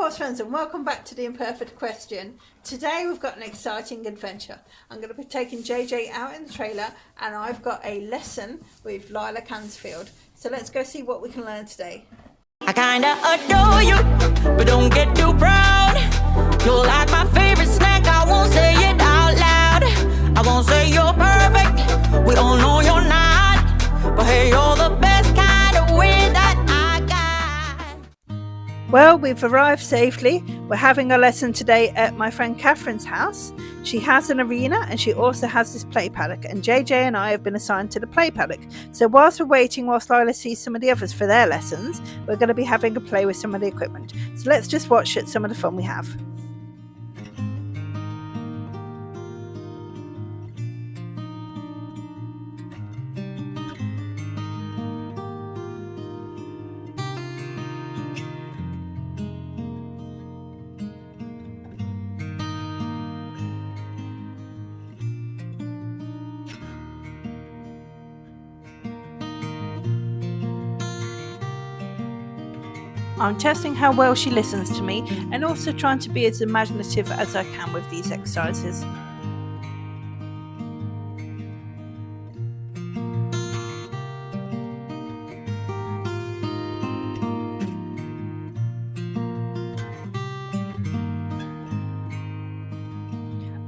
horse friends, and welcome back to The Imperfect Question. Today we've got an exciting adventure. I'm going to be taking JJ out in the trailer, and I've got a lesson with Lyla Cansfield. So let's go see what we can learn today. I kinda adore you, but don't get too proud. You're like my favorite snack, I won't say it out loud. I won't say you're perfect, we all know you're not. But hey, you're the best kind of way that I got. Well, we've arrived safely. We're having a lesson today at my friend Catherine's house. She has an arena and she also has this play paddock, and JJ and I have been assigned to the play paddock. So whilst we're waiting, whilst Lyla sees some of the others for their lessons, we're going to be having a play with some of the equipment. So let's just watch some of the fun we have. I'm testing how well she listens to me and also trying to be as imaginative as I can with these exercises.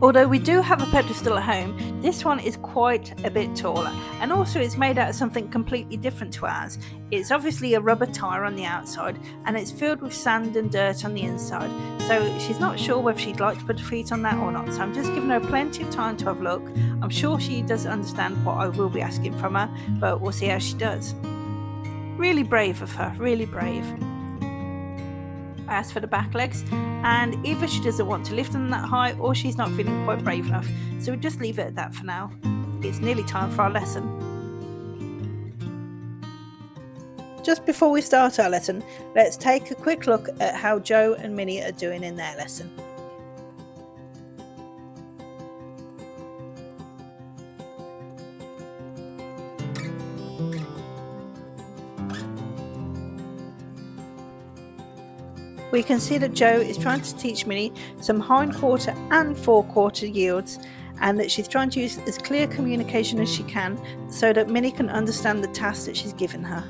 Although we do have a pedestal at home, this one is quite a bit taller, and also it's made out of something completely different to ours. It's obviously a rubber tyre on the outside, and it's filled with sand and dirt on the inside, so she's not sure whether she'd like to put her feet on that or not, so I'm just giving her plenty of time to have a look. I'm sure she does understand what I will be asking from her, but we'll see how she does. Really brave of her, really brave. I asked for the back legs, and either she doesn't want to lift them that high or she's not feeling quite brave enough, so we'll just leave it at that for now. It's nearly time for our lesson. Just before we start our lesson, let's take a quick look at how Joe and Minnie are doing in their lesson. We can see that Joe is trying to teach Minnie some hindquarter and forequarter yields, and that she's trying to use as clear communication as she can so that Minnie can understand the task that she's given her.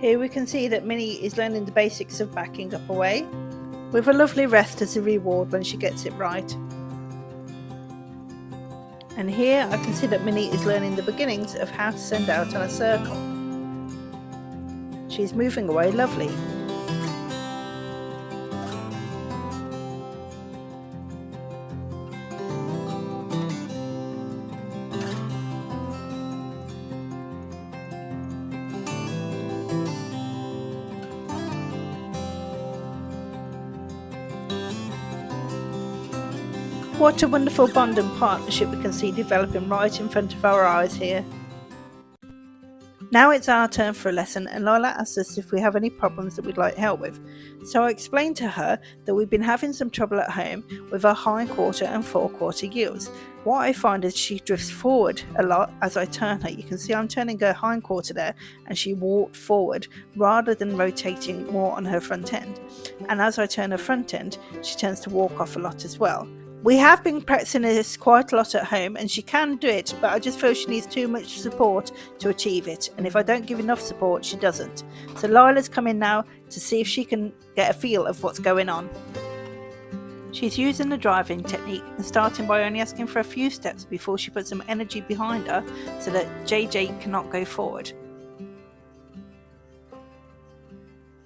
Here we can see that Minnie is learning the basics of backing up away, with a lovely rest as a reward when she gets it right. And here I can see that Minnie is learning the beginnings of how to send out on a circle. She's moving away lovely. What a wonderful bond and partnership we can see developing right in front of our eyes here. Now it's our turn for a lesson, and Lyla asked us if we have any problems that we'd like help with. So I explained to her that we've been having some trouble at home with our hindquarter and forequarter yields. What I find is she drifts forward a lot as I turn her. You can see I'm turning her hindquarter there, and she walked forward rather than rotating more on her front end. And as I turn her front end, she tends to walk off a lot as well. We have been practicing this quite a lot at home, and she can do it, but I just feel she needs too much support to achieve it, and if I don't give enough support, she doesn't. So Lyla's come in now to see if she can get a feel of what's going on. She's using the driving technique and starting by only asking for a few steps before she puts some energy behind her so that JJ cannot go forward.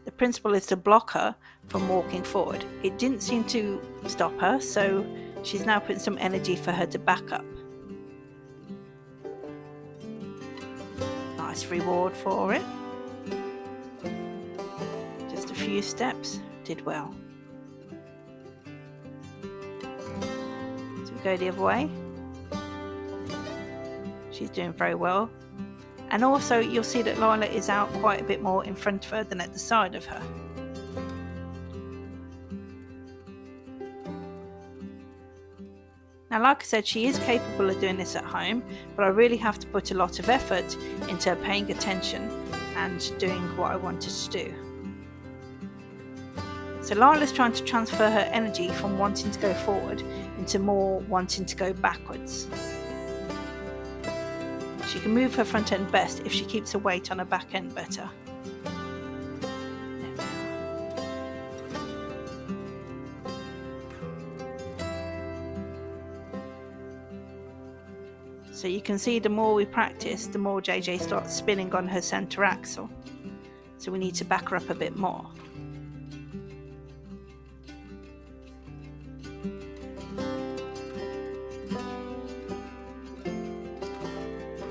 The principle is to block her from walking forward. It didn't seem to stop her, so she's now putting some energy for her to back up. Nice reward for it. Just a few steps, did well. So we go the other way. She's doing very well. And also you'll see that Lyla is out quite a bit more in front of her than at the side of her. Now, like I said, she is capable of doing this at home, but I really have to put a lot of effort into paying attention and doing what I want her to do. So Lyla's trying to transfer her energy from wanting to go forward into more wanting to go backwards. She can move her front end best if she keeps her weight on her back end better. So you can see the more we practice, the more JJ starts spinning on her centre axle. So we need to back her up a bit more.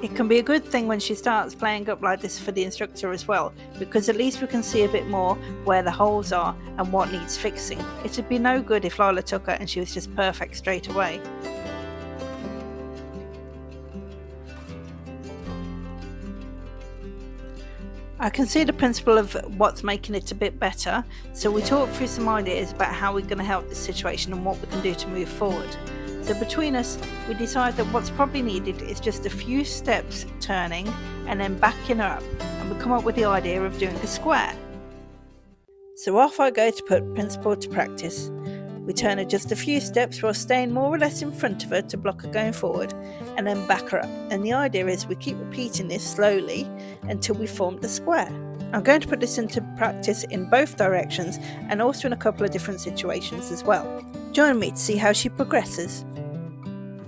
It can be a good thing when she starts playing up like this for the instructor as well, because at least we can see a bit more where the holes are and what needs fixing. It would be no good if Lyla took her and she was just perfect straight away. I can see the principle of what's making it a bit better, so we talked through some ideas about how we're going to help this situation and what we can do to move forward. So between us, we decided that what's probably needed is just a few steps turning and then backing her up, and we come up with the idea of doing a square. So off I go to put principle to practice. We turn her just a few steps while staying more or less in front of her to block her going forward, and then back her up. And the idea is we keep repeating this slowly until we form the square. I'm going to put this into practice in both directions and also in a couple of different situations as well. Join me to see how she progresses.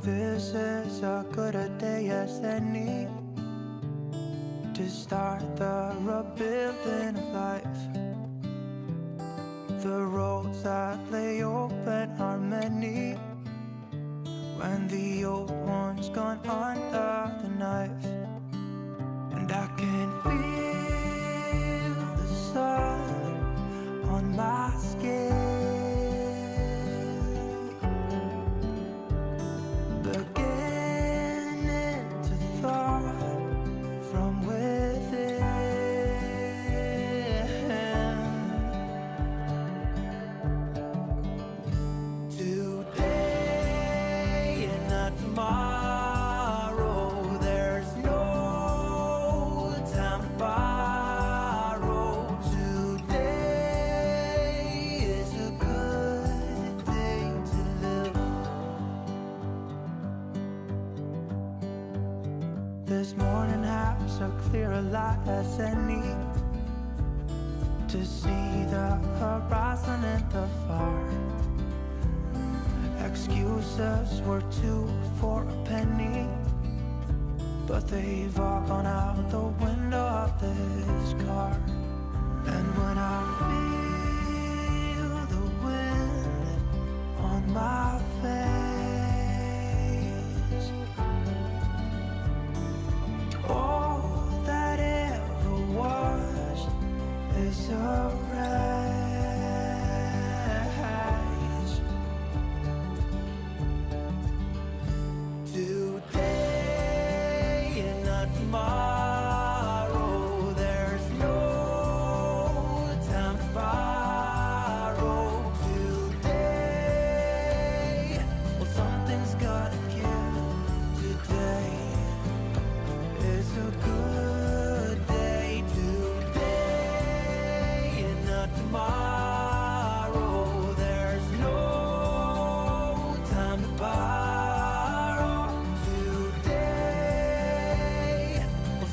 This is as good a day as any to start the rebuilding of life. The roads that lay open are many when the old one's gone under the knife. And I can feel the sun on my skin, beginning to thaw from within. Today and not tomorrow, there's no time to borrow. Today is a good day to live. This morning has a clearer light as any to see the horizon in the far. Excuses were 2 for a penny, but they've all gone out the window of this car. And when I feel the wind on my face, all that ever was is a wreck. Today and not tomorrow, there's no time to borrow. Today, well, something's gotta give. Today is a good day. Today and not tomorrow, there's no time to borrow.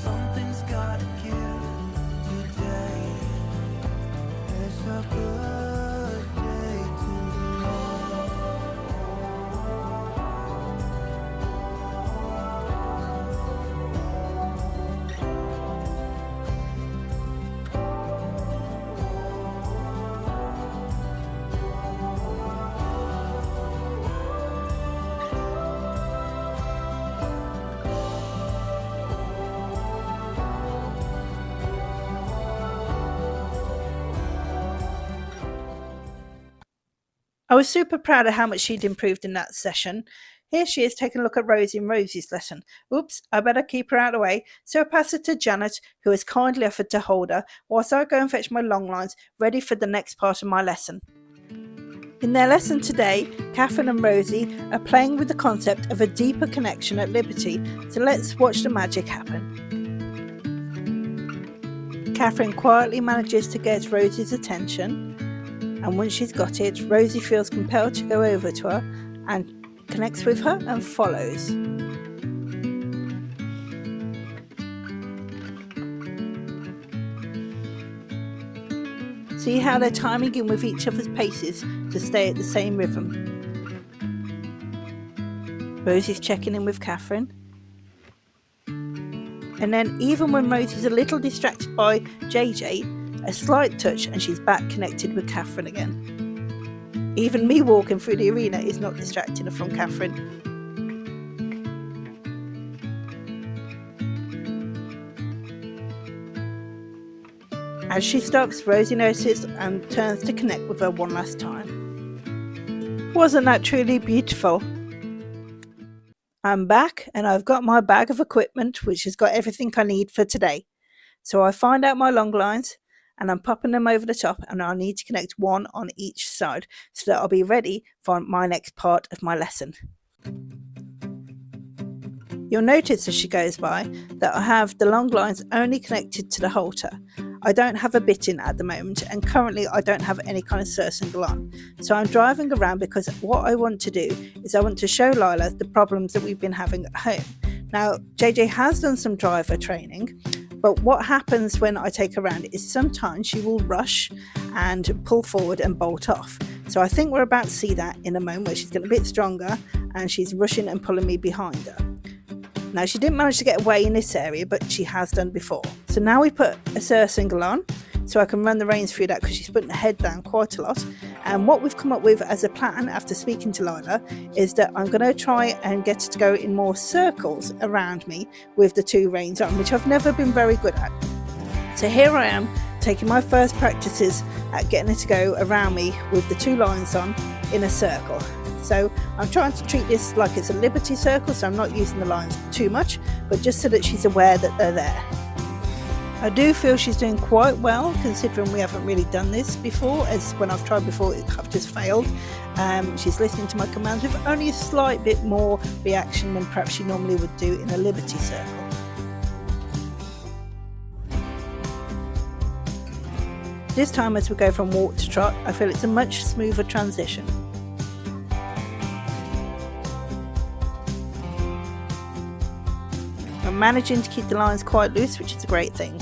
Something's gotta give. Today is a good day to I was super proud of how much she'd improved in that session. Here she is taking a look at Rosie and Rosie's lesson. Oops, I better keep her out of the way, so I pass her to Janet, who has kindly offered to hold her whilst I go and fetch my long lines ready for the next part of my lesson. In their lesson today, Catherine and Rosie are playing with the concept of a deeper connection at liberty, so let's watch the magic happen. Catherine quietly manages to get Rosie's attention, and once she's got it, Rosie feels compelled to go over to her and connects with her and follows. See how they're timing in with each other's paces to stay at the same rhythm. Rosie's checking in with Catherine. And then even when Rosie's a little distracted by JJ, a slight touch and she's back connected with Catherine again. Even me walking through the arena is not distracting her from Catherine. As she stops, Rosie notices and turns to connect with her one last time. Wasn't that truly beautiful? I'm back and I've got my bag of equipment which has got everything I need for today. So I find out my long lines and I'm popping them over the top, and I need to connect one on each side so that I'll be ready for my next part of my lesson. You'll notice as she goes by that I have the long lines only connected to the halter. I don't have a bit in at the moment, and currently I don't have any kind of surcingle on. So I'm driving around because what I want to do is I want to show Lyla the problems that we've been having at home. Now, JJ has done some driver training, but what happens when I take her around is sometimes she will rush and pull forward and bolt off. So I think we're about to see that in a moment where she's getting a bit stronger and she's rushing and pulling me behind her. Now, she didn't manage to get away in this area, but she has done before. So now we put a surcingle on so I can run the reins through that because she's putting her head down quite a lot. And what we've come up with as a plan after speaking to Lyla is that I'm going to try and get her to go in more circles around me with the two reins on, which I've never been very good at. So here I am taking my first practices at getting her to go around me with the two lines on in a circle. So I'm trying to treat this like it's a liberty circle, so I'm not using the lines too much, but just so that she's aware that they're there. I do feel she's doing quite well, considering we haven't really done this before, as when I've tried before I've just failed. She's listening to my commands with only a slight bit more reaction than perhaps she normally would do in a liberty circle. This time as we go from walk to trot, I feel it's a much smoother transition. I'm managing to keep the lines quite loose, which is a great thing.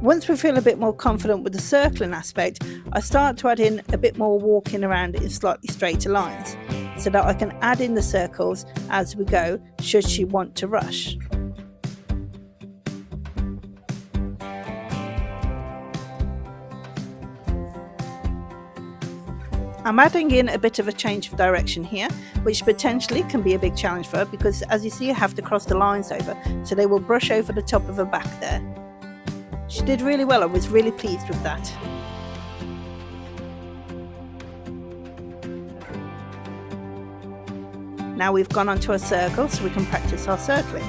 Once we feel a bit more confident with the circling aspect, I start to add in a bit more walking around in slightly straighter lines, so that I can add in the circles as we go should she want to rush. I'm adding in a bit of a change of direction here, which potentially can be a big challenge for her because, as you see, I have to cross the lines over, so they will brush over the top of her back there. She did really well. I was really pleased with that. Now we've gone onto a circle so we can practice our circling.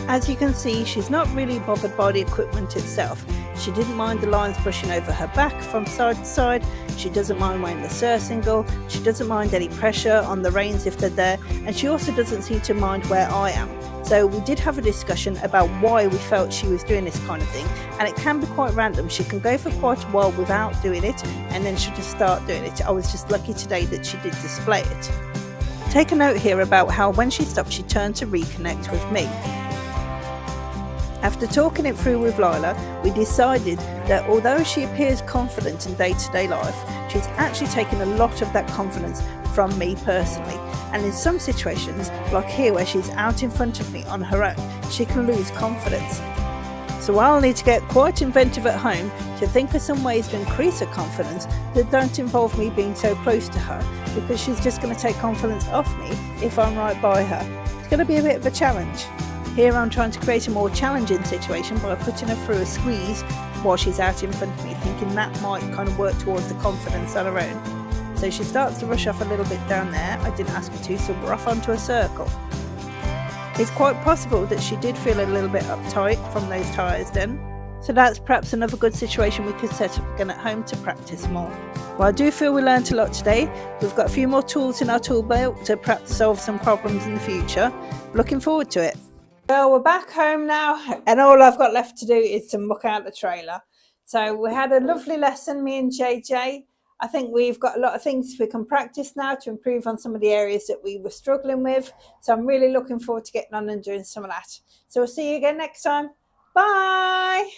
As you can see, she's not really bothered by the equipment itself. She didn't mind the lines brushing over her back from side to side. She doesn't mind wearing the surcingle. She doesn't mind any pressure on the reins if they're there. And she also doesn't seem to mind where I am. So we did have a discussion about why we felt she was doing this kind of thing. And it can be quite random. She can go for quite a while without doing it, and then she'll just start doing it. I was just lucky today that she did display it. Take a note here about how when she stopped, she turned to reconnect with me. After talking it through with Lyla, we decided that although she appears confident in day-to-day life, she's actually taken a lot of that confidence from me personally. And in some situations, like here where she's out in front of me on her own, she can lose confidence. So I'll need to get quite inventive at home to think of some ways to increase her confidence that don't involve me being so close to her, because she's just going to take confidence off me if I'm right by her. It's going to be a bit of a challenge. Here I'm trying to create a more challenging situation by putting her through a squeeze while she's out in front of me, thinking that might kind of work towards the confidence on her own. So she starts to rush off a little bit down there. I didn't ask her to, so we're off onto a circle. It's quite possible that she did feel a little bit uptight from those tyres then. So that's perhaps another good situation we could set up again at home to practice more. Well, I do feel we learnt a lot today. We've got a few more tools in our tool belt to perhaps solve some problems in the future. Looking forward to it. Well, we're back home now, and all I've got left to do is to muck out the trailer. So we had a lovely lesson, me and JJ. I think we've got a lot of things we can practice now to improve on some of the areas that we were struggling with. So I'm really looking forward to getting on and doing some of that. So we'll see you again next time. Bye.